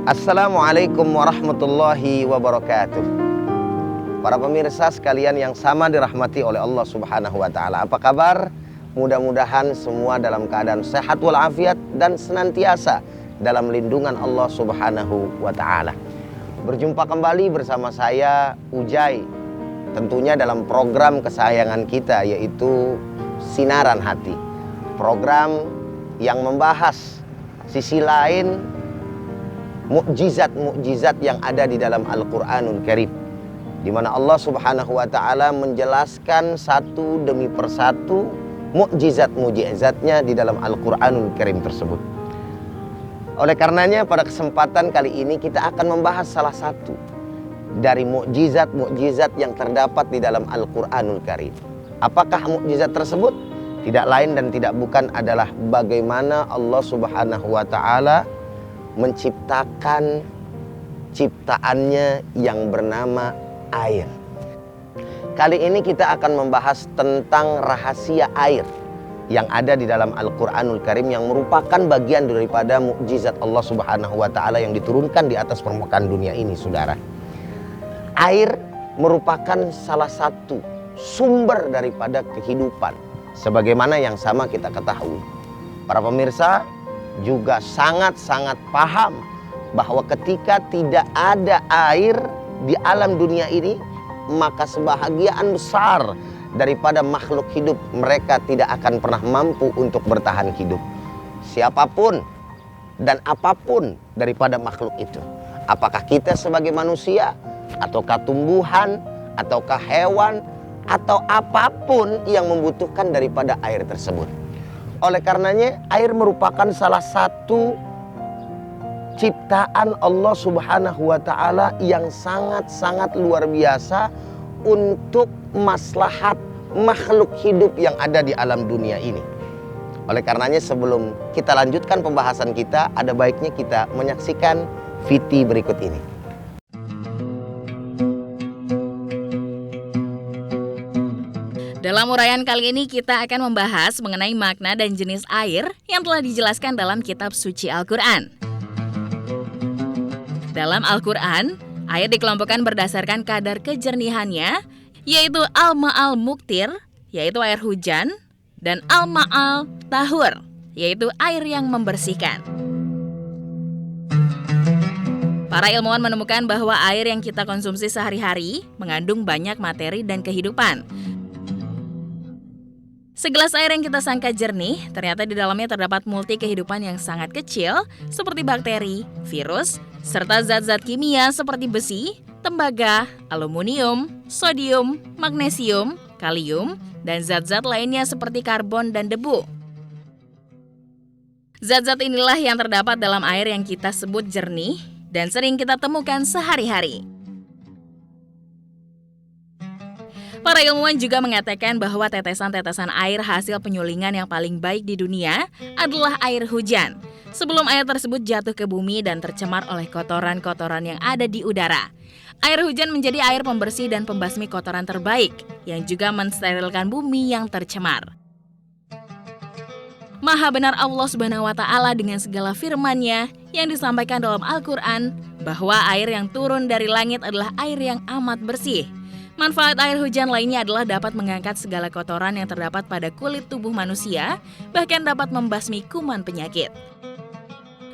Assalamualaikum warahmatullahi wabarakatuh. Para pemirsa sekalian yang sama dirahmati oleh Allah Subhanahu wa taala. Apa kabar? Mudah-mudahan semua dalam keadaan sehat walafiat dan senantiasa dalam lindungan Allah Subhanahu wa taala. Berjumpa kembali bersama saya Ujai, tentunya dalam program kesayangan kita, yaitu Sinaran Hati. Program yang membahas sisi lain mukjizat-mukjizat yang ada di dalam Al-Quranul Karim, di mana Allah Subhanahu wa taala menjelaskan satu demi persatu mukjizat-mukjizatnya di dalam Al-Quranul Karim tersebut. Oleh karenanya pada kesempatan kali ini kita akan membahas salah satu dari mukjizat-mukjizat yang terdapat di dalam Al-Quranul Karim. Apakah mukjizat tersebut? Tidak lain dan tidak bukan adalah bagaimana Allah Subhanahu wa taala menciptakan ciptaannya yang bernama air. Kali ini kita akan membahas tentang rahasia air yang ada di dalam Al-Quranul Karim, yang merupakan bagian daripada mukjizat Allah Subhanahu wa taala yang diturunkan di atas permukaan dunia ini, saudara. Air merupakan salah satu sumber daripada kehidupan, sebagaimana yang sama kita ketahui. Para pemirsa juga sangat-sangat paham bahwa ketika tidak ada air di alam dunia ini, maka sebahagian besar daripada makhluk hidup mereka tidak akan pernah mampu untuk bertahan hidup. Siapapun dan apapun daripada makhluk itu, apakah kita sebagai manusia, ataukah tumbuhan, ataukah hewan, atau apapun yang membutuhkan daripada air tersebut. Oleh karenanya air merupakan salah satu ciptaan Allah Subhanahu wa taala yang sangat-sangat luar biasa untuk maslahat makhluk hidup yang ada di alam dunia ini. Oleh karenanya sebelum kita lanjutkan pembahasan kita, ada baiknya kita menyaksikan VT berikut ini. Dalam uraian kali ini kita akan membahas mengenai makna dan jenis air yang telah dijelaskan dalam kitab suci Al-Quran. Dalam Al-Quran, air dikelompokkan berdasarkan kadar kejernihannya, yaitu Al-Ma'al Muktir, yaitu air hujan, dan Al-Ma'al Tahur, yaitu air yang membersihkan. Para ilmuwan menemukan bahwa air yang kita konsumsi sehari-hari mengandung banyak materi dan kehidupan. Segelas air yang kita sangka jernih, ternyata di dalamnya terdapat multi kehidupan yang sangat kecil seperti bakteri, virus, serta zat-zat kimia seperti besi, tembaga, aluminium, sodium, magnesium, kalium, dan zat-zat lainnya seperti karbon dan debu. Zat-zat inilah yang terdapat dalam air yang kita sebut jernih dan sering kita temukan sehari-hari. Para ilmuwan juga mengatakan bahwa tetesan-tetesan air hasil penyulingan yang paling baik di dunia adalah air hujan. Sebelum air tersebut jatuh ke bumi dan tercemar oleh kotoran-kotoran yang ada di udara. Air hujan menjadi air pembersih dan pembasmi kotoran terbaik, yang juga mensterilkan bumi yang tercemar. Maha benar Allah Subhanahu wa taala dengan segala firman-Nya yang disampaikan dalam Al-Quran, bahwa air yang turun dari langit adalah air yang amat bersih. Manfaat air hujan lainnya adalah dapat mengangkat segala kotoran yang terdapat pada kulit tubuh manusia, bahkan dapat membasmi kuman penyakit.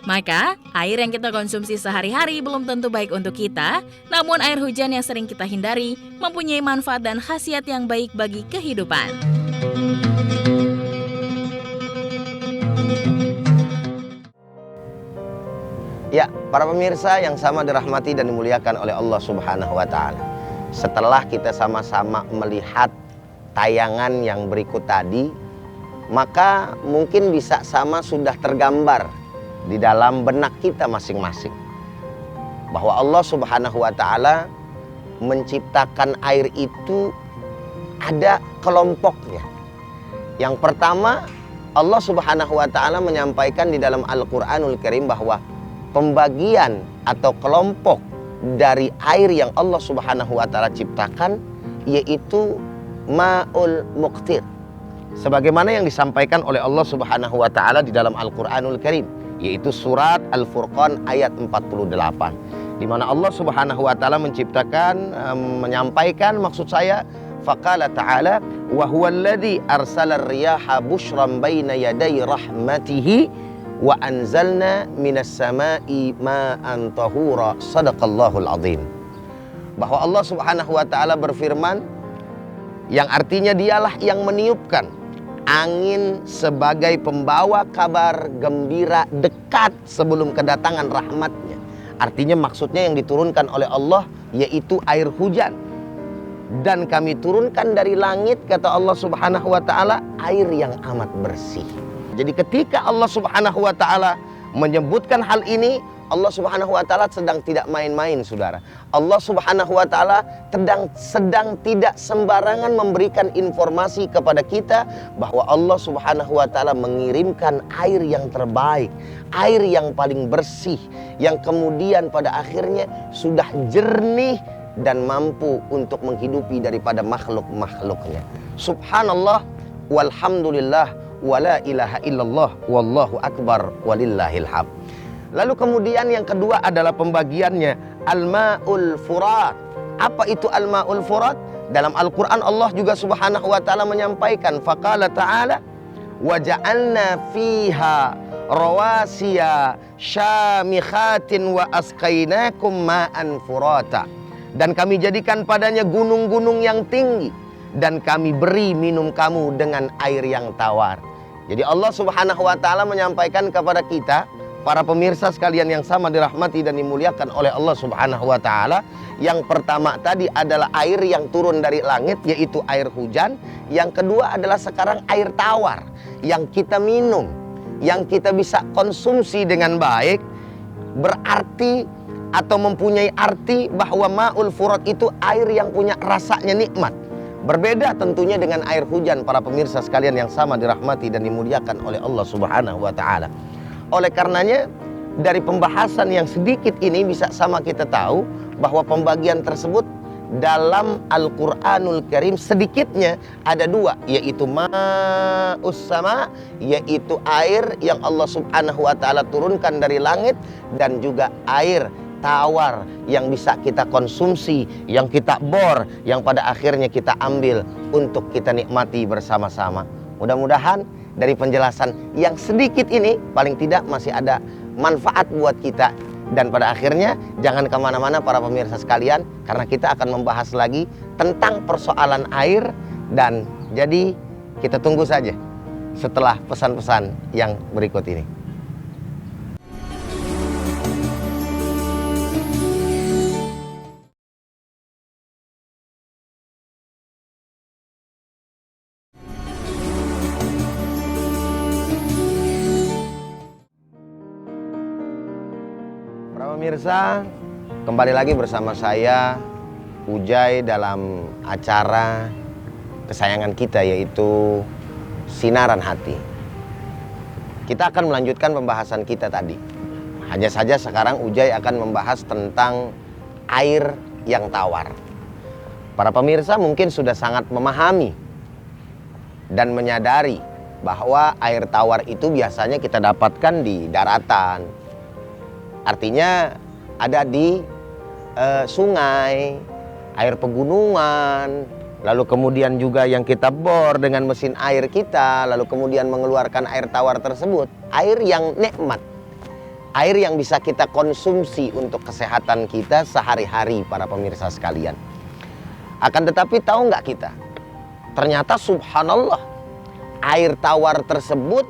Maka, air yang kita konsumsi sehari-hari belum tentu baik untuk kita, namun air hujan yang sering kita hindari mempunyai manfaat dan khasiat yang baik bagi kehidupan. Ya, para pemirsa yang sama dirahmati dan dimuliakan oleh Allah Subhanahu wa taala. Setelah kita sama-sama melihat tayangan yang berikut tadi, maka mungkin bisa sama sudah tergambar di dalam benak kita masing-masing bahwa Allah Subhanahu wa taala menciptakan air itu ada kelompoknya. Yang pertama, Allah Subhanahu wa taala menyampaikan di dalam Al-Quranul Karim bahwa pembagian atau kelompok dari air yang Allah Subhanahu wa taala ciptakan yaitu Ma'ul Muqtir. Sebagaimana yang disampaikan oleh Allah Subhanahu wa taala di dalam Al-Qur'anul Karim, yaitu surat Al-Furqan ayat 48, di mana Allah Subhanahu wa taala menciptakan, menyampaikan, maksud saya, faqala ta'ala wa huwallazi arsala ar-riyaha bushran baina yaday rahmatihi wa anzalna minas sama'i ma'an tahura. Shadaqallahul azim. Bahwa Allah Subhanahu wa taala berfirman, yang artinya dialah yang meniupkan angin sebagai pembawa kabar gembira dekat sebelum kedatangan rahmatnya. Artinya maksudnya yang diturunkan oleh Allah yaitu air hujan. Dan kami turunkan dari langit, kata Allah Subhanahu wa taala, air yang amat bersih. Jadi ketika Allah Subhanahu wa taala menyebutkan hal ini, Allah Subhanahu wa taala sedang tidak main-main, saudara. Allah Subhanahu wa taala sedang tidak sembarangan memberikan informasi kepada kita bahwa Allah Subhanahu wa taala mengirimkan air yang terbaik, air yang paling bersih, yang kemudian pada akhirnya sudah jernih dan mampu untuk menghidupi daripada makhluk-makhluknya. Subhanallah walhamdulillah wala ilaha illallah wallahu akbar walillahil hamd. Lalu kemudian yang kedua adalah pembagiannya, al-ma'ul furat. Apa itu al-ma'ul furat? Dalam Al-Quran Allah juga Subhanahu wa ta'ala menyampaikan, faqala ta'ala wa ja'alna fiha rawasiya syamikhatin wa asqainakum ma'an furata. Dan kami jadikan padanya gunung-gunung yang tinggi, dan kami beri minum kamu dengan air yang tawar. Jadi Allah Subhanahu wa ta'ala menyampaikan kepada kita, para pemirsa sekalian yang sama dirahmati dan dimuliakan oleh Allah Subhanahu wa ta'ala, yang pertama tadi adalah air yang turun dari langit, yaitu air hujan. Yang kedua adalah sekarang air tawar yang kita minum, yang kita bisa konsumsi dengan baik. Berarti atau mempunyai arti bahwa ma'ul furat itu air yang punya rasanya nikmat. Berbeda tentunya dengan air hujan, para pemirsa sekalian yang sama dirahmati dan dimuliakan oleh Allah Subhanahu wa ta'ala. Oleh karenanya, dari pembahasan yang sedikit ini bisa sama kita tahu bahwa pembagian tersebut dalam Al-Quranul Karim sedikitnya ada dua, yaitu ma'us sama, yaitu air yang Allah Subhanahu wa ta'ala turunkan dari langit, dan juga air tawar yang bisa kita konsumsi, yang kita bor, yang pada akhirnya kita ambil untuk kita nikmati bersama-sama. Mudah-mudahan dari penjelasan yang sedikit ini paling tidak masih ada manfaat buat kita. Dan pada akhirnya jangan kemana-mana para pemirsa sekalian, karena kita akan membahas lagi tentang persoalan air. Dan jadi kita tunggu saja setelah pesan-pesan yang berikut ini. Pemirsa, kembali lagi bersama saya Ujai dalam acara kesayangan kita, yaitu Sinaran Hati. Kita akan melanjutkan pembahasan kita tadi. Hanya saja sekarang Ujai akan membahas tentang air yang tawar. Para pemirsa mungkin sudah sangat memahami dan menyadari bahwa air tawar itu biasanya kita dapatkan di daratan. Artinya ada di sungai, air pegunungan, lalu kemudian juga yang kita bor dengan mesin air kita, lalu kemudian mengeluarkan air tawar tersebut. Air yang nikmat, air yang bisa kita konsumsi untuk kesehatan kita sehari-hari, para pemirsa sekalian. Akan tetapi tahu nggak kita, ternyata subhanallah, air tawar tersebut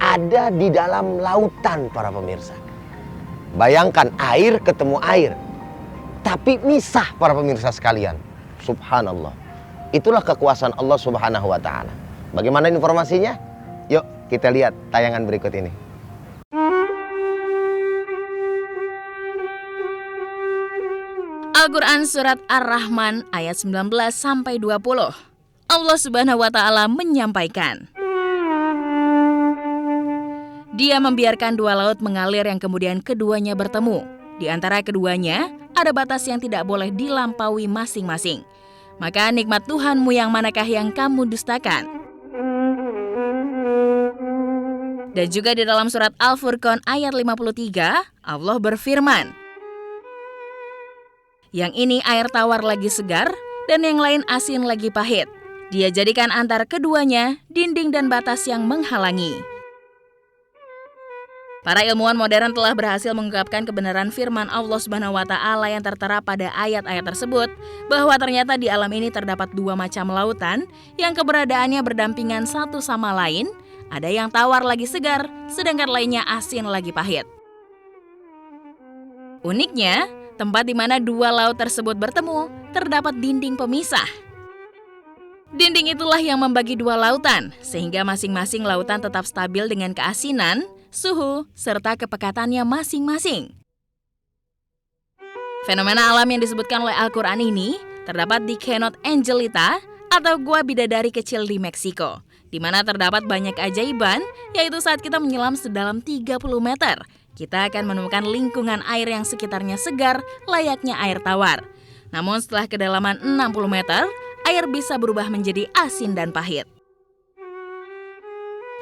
ada di dalam lautan, para pemirsa. Bayangkan air ketemu air, tapi misah, para pemirsa sekalian. Subhanallah. Itulah kekuasaan Allah Subhanahu wa ta'ala. Bagaimana informasinya? Yuk kita lihat tayangan berikut ini. Al-Quran Surat Ar-Rahman ayat 19-20. Allah Subhanahu wa ta'ala menyampaikan, Dia membiarkan dua laut mengalir yang kemudian keduanya bertemu. Di antara keduanya ada batas yang tidak boleh dilampaui masing-masing. Maka nikmat Tuhanmu yang manakah yang kamu dustakan? Dan juga di dalam surat Al-Furqan ayat 53, Allah berfirman, yang ini air tawar lagi segar, dan yang lain asin lagi pahit. Dia jadikan antara keduanya dinding dan batas yang menghalangi. Para ilmuwan modern telah berhasil mengungkapkan kebenaran firman Allah Subhanahu wa Ta'ala yang tertera pada ayat-ayat tersebut, bahwa ternyata di alam ini terdapat dua macam lautan yang keberadaannya berdampingan satu sama lain. Ada yang tawar lagi segar, sedangkan lainnya asin lagi pahit. Uniknya, tempat di mana dua laut tersebut bertemu, terdapat dinding pemisah. Dinding itulah yang membagi dua lautan, sehingga masing-masing lautan tetap stabil dengan keasinan, suhu, serta kepekatannya masing-masing. Fenomena alam yang disebutkan oleh Al-Quran ini terdapat di Canyon Angelita atau Gua Bidadari Kecil di Meksiko, di mana terdapat banyak keajaiban, yaitu saat kita menyelam sedalam 30 meter, kita akan menemukan lingkungan air yang sekitarnya segar layaknya air tawar. Namun setelah kedalaman 60 meter, air bisa berubah menjadi asin dan pahit.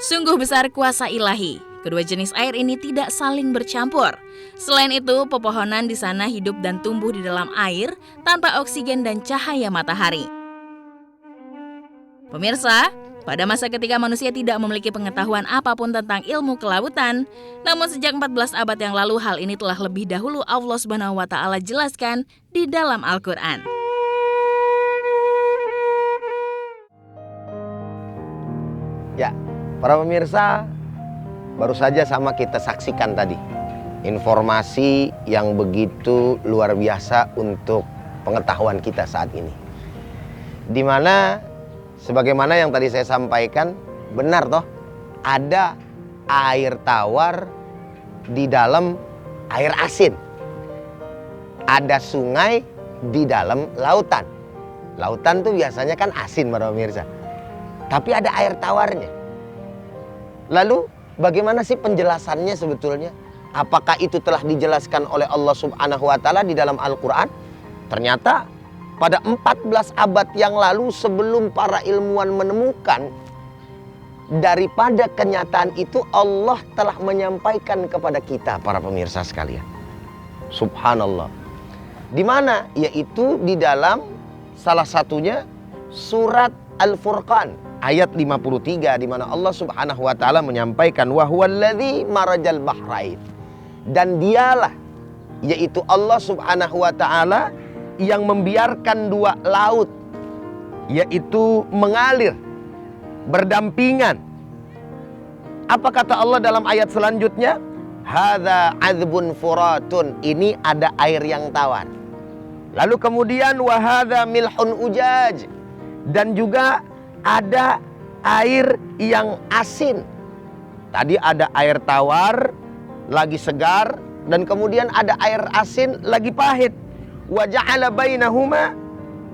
Sungguh besar kuasa ilahi. Kedua jenis air ini tidak saling bercampur. Selain itu, pepohonan di sana hidup dan tumbuh di dalam air tanpa oksigen dan cahaya matahari. Pemirsa, pada masa ketika manusia tidak memiliki pengetahuan apapun tentang ilmu kelautan, namun sejak 14 abad yang lalu hal ini telah lebih dahulu Allah Subhanahu wa Ta'ala jelaskan di dalam Al-Quran. Ya, para pemirsa, baru saja sama kita saksikan tadi informasi yang begitu luar biasa untuk pengetahuan kita saat ini. Di mana sebagaimana yang tadi saya sampaikan, benar toh, ada air tawar di dalam air asin. Ada sungai di dalam lautan. Lautan tuh biasanya kan asin para pemirsa. Tapi ada air tawarnya. Lalu bagaimana sih penjelasannya sebetulnya? Apakah itu telah dijelaskan oleh Allah Subhanahu wa Ta'ala di dalam Al-Quran? Ternyata pada 14 abad yang lalu sebelum para ilmuwan menemukan, daripada kenyataan itu Allah telah menyampaikan kepada kita para pemirsa sekalian. Subhanallah. Di mana? Yaitu di dalam salah satunya surat Al-Furqan ayat 53, di mana Allah Subhanahu wa Ta'ala menyampaikan wa huwallazi marajal bahrain. Dan dialah, yaitu Allah Subhanahu wa Ta'ala, yang membiarkan dua laut, yaitu mengalir berdampingan. Apa kata Allah dalam ayat selanjutnya? Hadza adzbun furatun, ini ada air yang tawar. Lalu kemudian wa hadza milhun ujaj, dan juga ada air yang asin. Tadi ada air tawar lagi segar, dan kemudian ada air asin lagi pahit. Wa ja'ala bainahuma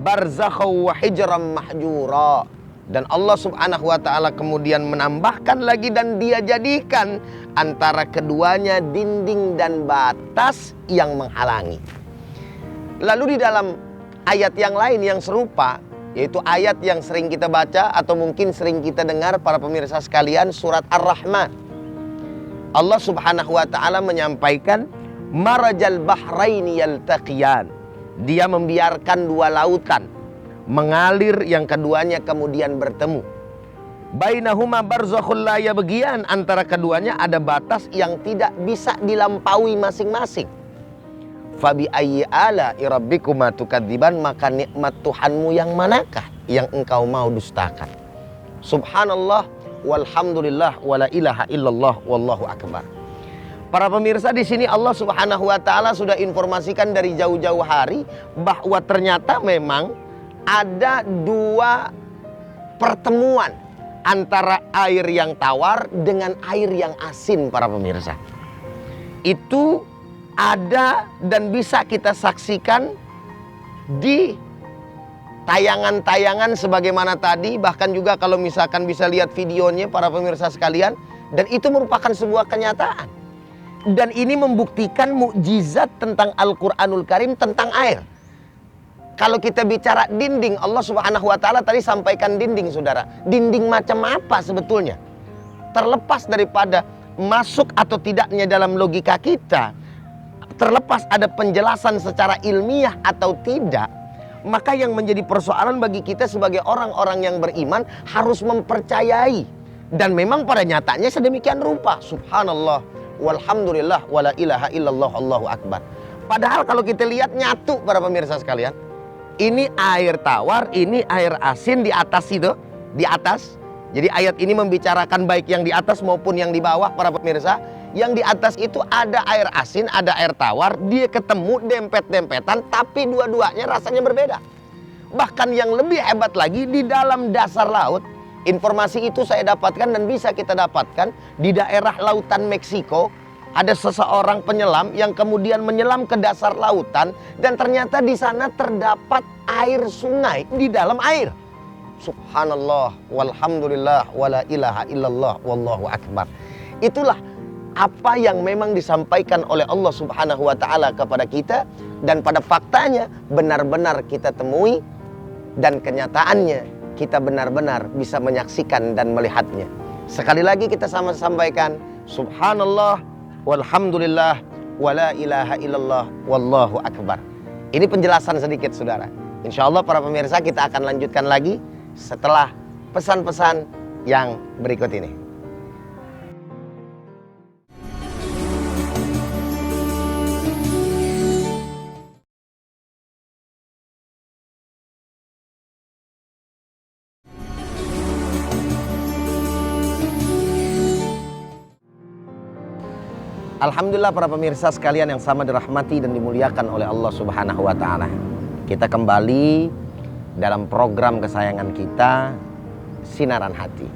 barzakhaw wa hijran mahjura. Dan Allah Subhanahu wa Ta'ala kemudian menambahkan lagi, dan dia jadikan antara keduanya dinding dan batas yang menghalangi. Lalu di dalam ayat yang lain yang serupa, yaitu ayat yang sering kita baca atau mungkin sering kita dengar para pemirsa sekalian, surat Ar-Rahman. Allah Subhanahu wa Ta'ala menyampaikan marajal bahraini yaltaqiyan. Dia membiarkan dua lautan mengalir, yang keduanya kemudian bertemu. Bainahuma barzakhul la yabghiyan, antara keduanya ada batas yang tidak bisa dilampaui masing-masing. Fabi ayyi ala'i rabbikuma tukadziban, maka nikmat Tuhanmu yang manakah yang engkau mau dustakan? Subhanallah walhamdulillah wala ilaha illallah wallahu akbar. Para pemirsa, di sini Allah Subhanahu wa Ta'ala sudah informasikan dari jauh-jauh hari bahwa ternyata memang ada dua pertemuan antara air yang tawar dengan air yang asin para pemirsa. Itu ada dan bisa kita saksikan di tayangan-tayangan sebagaimana tadi, bahkan juga kalau misalkan bisa lihat videonya para pemirsa sekalian, dan itu merupakan sebuah kenyataan. Dan ini membuktikan mukjizat tentang Al-Quranul Karim tentang air. Kalau kita bicara dinding, Allah Subhanahu wa Ta'ala tadi sampaikan dinding, saudara. Dinding macam apa sebetulnya? terlepas daripada masuk atau tidaknya dalam logika kita, terlepas ada penjelasan secara ilmiah atau tidak, maka yang menjadi persoalan bagi kita sebagai orang-orang yang beriman harus mempercayai. Dan memang pada nyatanya sedemikian rupa. Subhanallah, walhamdulillah, wala ilaha illallah, Allahu akbar. Padahal kalau kita lihat nyatu para pemirsa sekalian, ini air tawar, ini air asin di atas itu, di atas. Jadi ayat ini membicarakan baik yang di atas maupun yang di bawah para pemirsa. Yang di atas itu ada air asin, ada air tawar, dia ketemu dempet-dempetan, tapi dua-duanya rasanya berbeda. Bahkan yang lebih hebat lagi, di dalam dasar laut, informasi itu saya dapatkan dan bisa kita dapatkan di daerah lautan Meksiko. Ada seseorang penyelam yang kemudian menyelam ke dasar lautan dan ternyata di sana terdapat air sungai di dalam air. Subhanallah, walhamdulillah, wala ilaha illallah, wallahu akbar. Itulah apa yang memang disampaikan oleh Allah Subhanahu wa taala kepada kita, dan pada faktanya benar-benar kita temui, dan kenyataannya kita benar-benar bisa menyaksikan dan melihatnya. Sekali lagi kita sama sampaikan, subhanallah, walhamdulillah, wala ilaha illallah, wallahu akbar. Ini penjelasan sedikit saudara. Insya Allah para pemirsa kita akan lanjutkan lagi setelah pesan-pesan yang berikut ini. Alhamdulillah para pemirsa sekalian yang sama dirahmati dan dimuliakan oleh Allah Subhanahu wa taala. Kita kembali dalam program kesayangan kita, Sinaran Hati.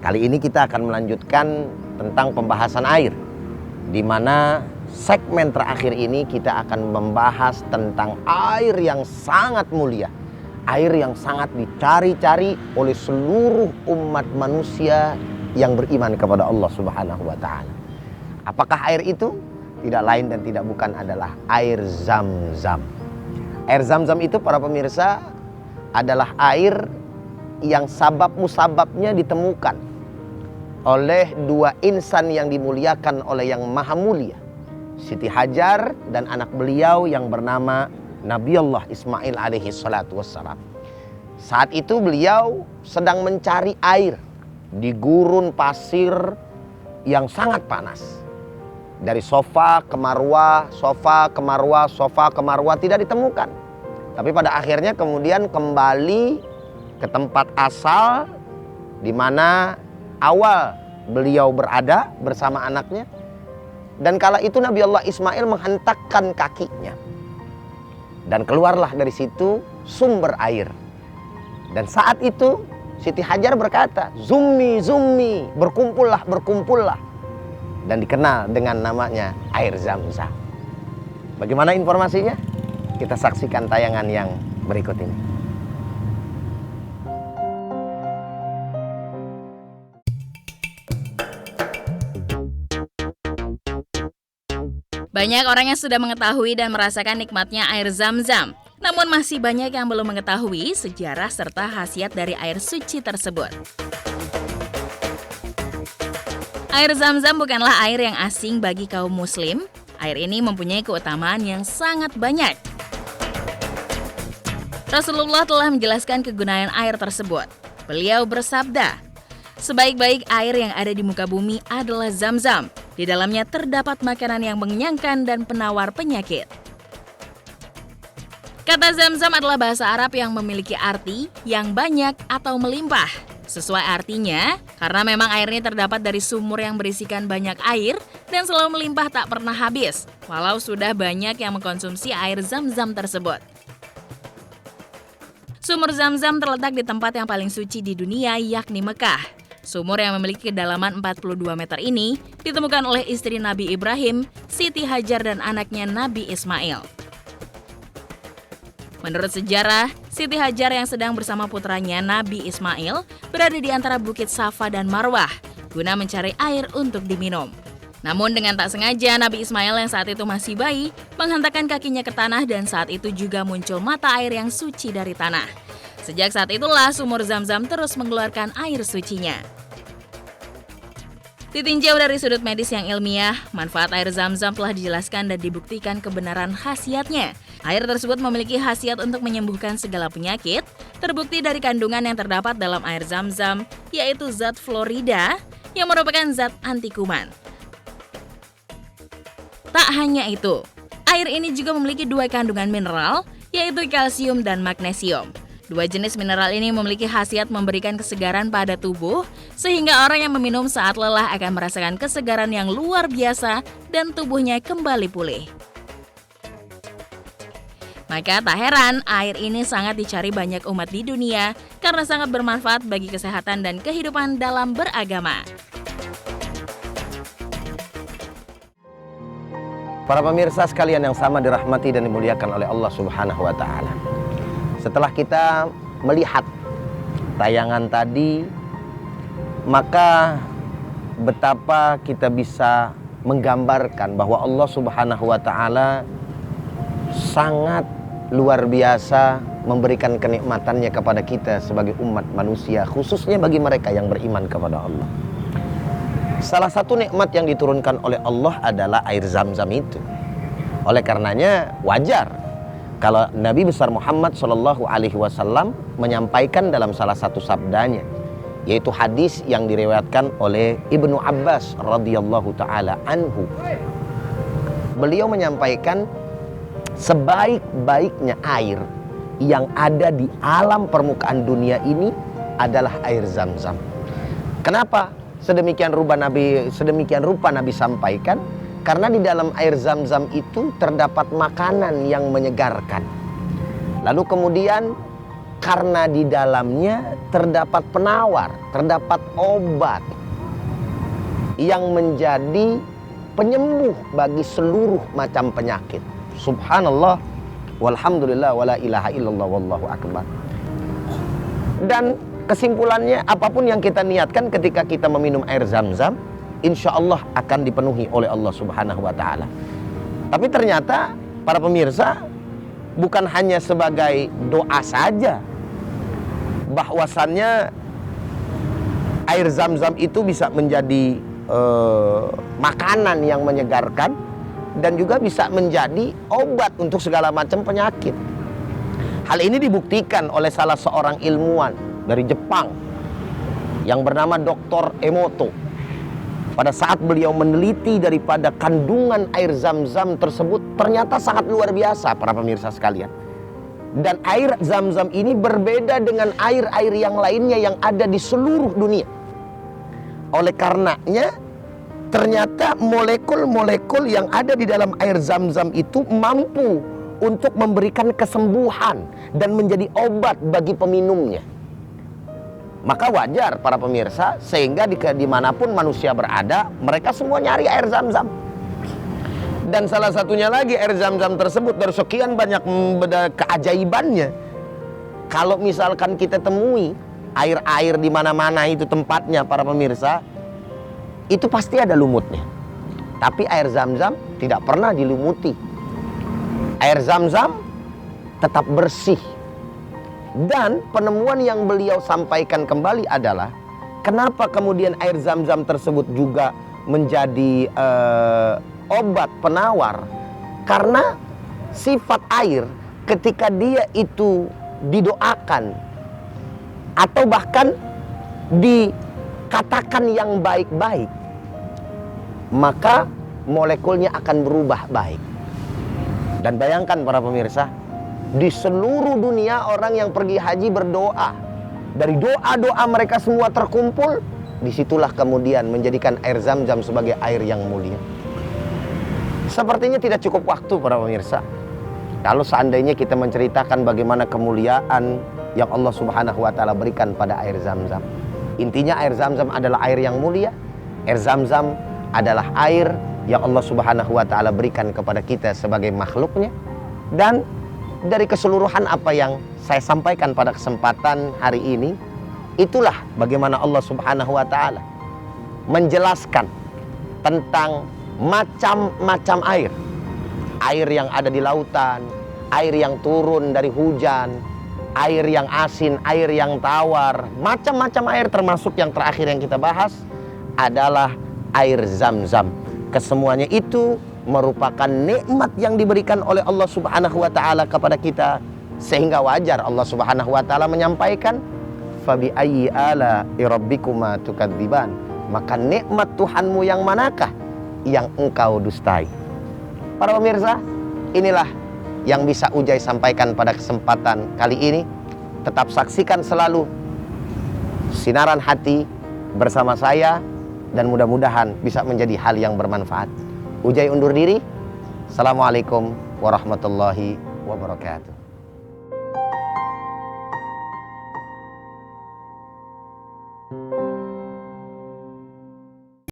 Kali ini kita akan melanjutkan tentang pembahasan air, di mana segmen terakhir ini kita akan membahas tentang air yang sangat mulia, air yang sangat dicari-cari oleh seluruh umat manusia yang beriman kepada Allah Subhanahu wa taala. Apakah air itu? Tidak lain dan tidak bukan adalah air Zam-Zam. Air Zam-Zam itu para pemirsa adalah air yang sabab musababnya ditemukan oleh dua insan yang dimuliakan oleh yang maha mulia, Siti Hajar dan anak beliau yang bernama Nabiullah Ismail alaihi salatu wassalam. Saat itu beliau sedang mencari air di gurun pasir yang sangat panas. Dari sofa ke marwah, sofa ke marwah, sofa ke marwah tidak ditemukan. Tapi pada akhirnya kemudian kembali ke tempat asal di mana awal beliau berada bersama anaknya. Dan kala itu Nabi Allah Ismail menghentakkan kakinya. Dan keluarlah dari situ sumber air. Dan saat itu Siti Hajar berkata, "Zummi, zummi, berkumpullah, berkumpullah." Dan dikenal dengan namanya air Zam-Zam. Bagaimana informasinya? Kita saksikan tayangan yang berikut ini. Banyak orang yang sudah mengetahui dan merasakan nikmatnya air Zam-Zam. Namun masih banyak yang belum mengetahui sejarah serta khasiat dari air suci tersebut. Air Zam-Zam bukanlah air yang asing bagi kaum muslim. Air ini mempunyai keutamaan yang sangat banyak. Rasulullah telah menjelaskan kegunaan air tersebut. Beliau bersabda, "Sebaik-baik air yang ada di muka bumi adalah Zam-Zam. Di dalamnya terdapat makanan yang mengenyangkan dan penawar penyakit." Kata Zam-Zam adalah bahasa Arab yang memiliki arti yang banyak atau melimpah. Sesuai artinya, karena memang air ini terdapat dari sumur yang berisikan banyak air dan selalu melimpah tak pernah habis, walau sudah banyak yang mengkonsumsi air Zam-Zam tersebut. Sumur Zam-Zam terletak di tempat yang paling suci di dunia, yakni Mekah. Sumur yang memiliki kedalaman 42 meter ini ditemukan oleh istri Nabi Ibrahim, Siti Hajar dan anaknya Nabi Ismail. Menurut sejarah, Siti Hajar yang sedang bersama putranya Nabi Ismail berada di antara Bukit Safa dan Marwah guna mencari air untuk diminum. Namun dengan tak sengaja Nabi Ismail yang saat itu masih bayi menghentakkan kakinya ke tanah dan saat itu juga muncul mata air yang suci dari tanah. Sejak saat itulah sumur Zam-Zam terus mengeluarkan air sucinya. Ditinjau dari sudut medis yang ilmiah, manfaat air Zam-Zam telah dijelaskan dan dibuktikan kebenaran khasiatnya. Air tersebut memiliki khasiat untuk menyembuhkan segala penyakit, terbukti dari kandungan yang terdapat dalam air Zam-Zam, yaitu zat fluorida yang merupakan zat anti kuman. Tak hanya itu, air ini juga memiliki 2 kandungan mineral, yaitu kalsium dan magnesium. 2 jenis mineral ini memiliki khasiat memberikan kesegaran pada tubuh, sehingga orang yang meminum saat lelah akan merasakan kesegaran yang luar biasa dan tubuhnya kembali pulih. Maka tak heran air ini sangat dicari banyak umat di dunia karena sangat bermanfaat bagi kesehatan dan kehidupan dalam beragama. Para pemirsa sekalian yang sama dirahmati dan dimuliakan oleh Allah Subhanahu wa taala. Setelah kita melihat tayangan tadi, maka betapa kita bisa menggambarkan bahwa Allah Subhanahu wa taala sangat luar biasa memberikan kenikmatannya kepada kita sebagai umat manusia, khususnya bagi mereka yang beriman kepada Allah. Salah satu nikmat yang diturunkan oleh Allah adalah air Zam-Zam itu. Oleh karenanya wajar kalau Nabi besar Muhammad SAW menyampaikan dalam salah satu sabdanya, yaitu hadis yang diriwayatkan oleh Ibnu Abbas radhiyallahu taala anhu. Beliau menyampaikan, sebaik-baiknya air yang ada di alam permukaan dunia ini adalah air Zam-Zam. Kenapa sedemikian rupa Nabi sampaikan? Karena di dalam air Zam-Zam itu terdapat makanan yang menyegarkan. Lalu kemudian karena di dalamnya terdapat penawar, terdapat obat yang menjadi penyembuh bagi seluruh macam penyakit. Subhanallah, walhamdulillah, wala ilaha illallah, wallahu akbar. Dan kesimpulannya, apapun yang kita niatkan ketika kita meminum air Zam-Zam, insya Allah akan dipenuhi oleh Allah Subhanahu wa ta'ala. Tapi ternyata para pemirsa, bukan hanya sebagai doa saja bahwasannya air Zam-Zam itu bisa menjadi makanan yang menyegarkan dan juga bisa menjadi obat untuk segala macam penyakit. Hal ini dibuktikan oleh salah seorang ilmuwan dari Jepang yang bernama Dr. Emoto. Pada saat beliau meneliti daripada kandungan air Zam-Zam tersebut, ternyata sangat luar biasa para pemirsa sekalian. Dan air Zam-Zam ini berbeda dengan air-air yang lainnya yang ada di seluruh dunia. Oleh karenanya, ternyata molekul-molekul yang ada di dalam air Zam-Zam itu mampu untuk memberikan kesembuhan dan menjadi obat bagi peminumnya. Maka wajar para pemirsa, sehingga dimanapun manusia berada, mereka semua nyari air Zam-Zam. Dan salah satunya lagi air Zam-Zam tersebut dari sekian banyak keajaibannya. Kalau misalkan kita temui air-air di mana-mana itu tempatnya para pemirsa, itu pasti ada lumutnya. Tapi air Zam-Zam tidak pernah dilumuti. Air Zam-Zam tetap bersih. Dan penemuan yang beliau sampaikan kembali adalah kenapa kemudian air Zam-Zam tersebut juga menjadi obat penawar. Karena sifat air ketika dia itu didoakan atau bahkan dikatakan yang baik-baik, maka molekulnya akan berubah baik. Dan bayangkan para pemirsa, di seluruh dunia orang yang pergi haji berdoa. Dari doa-doa mereka semua terkumpul, disitulah kemudian menjadikan air Zam-Zam sebagai air yang mulia. Sepertinya tidak cukup waktu para pemirsa kalau seandainya kita menceritakan bagaimana kemuliaan yang Allah Subhanahu wa ta'ala berikan pada air Zam-Zam. Intinya air Zam-Zam adalah air yang mulia. Air Zam-Zam adalah air yang Allah Subhanahu wa ta'ala berikan kepada kita sebagai makhluknya. Dan dari keseluruhan apa yang saya sampaikan pada kesempatan hari ini, itulah bagaimana Allah Subhanahu wa ta'ala menjelaskan tentang macam-macam air. Air yang ada di lautan, air yang turun dari hujan, air yang asin, air yang tawar, macam-macam air, termasuk yang terakhir yang kita bahas adalah air Zam-Zam. Kesemuanya itu merupakan nikmat yang diberikan oleh Allah Subhanahu wa taala kepada kita, sehingga wajar Allah Subhanahu wa taala menyampaikan fabi ayyi ala rabbikuma tukadziban. Maka nikmat Tuhanmu yang manakah yang engkau dustai? Para pemirsa, inilah yang bisa Ujai sampaikan pada kesempatan kali ini. Tetap saksikan selalu Sinaran Hati bersama saya, dan mudah-mudahan bisa menjadi hal yang bermanfaat. Ujai undur diri. Assalamualaikum warahmatullahi wabarakatuh.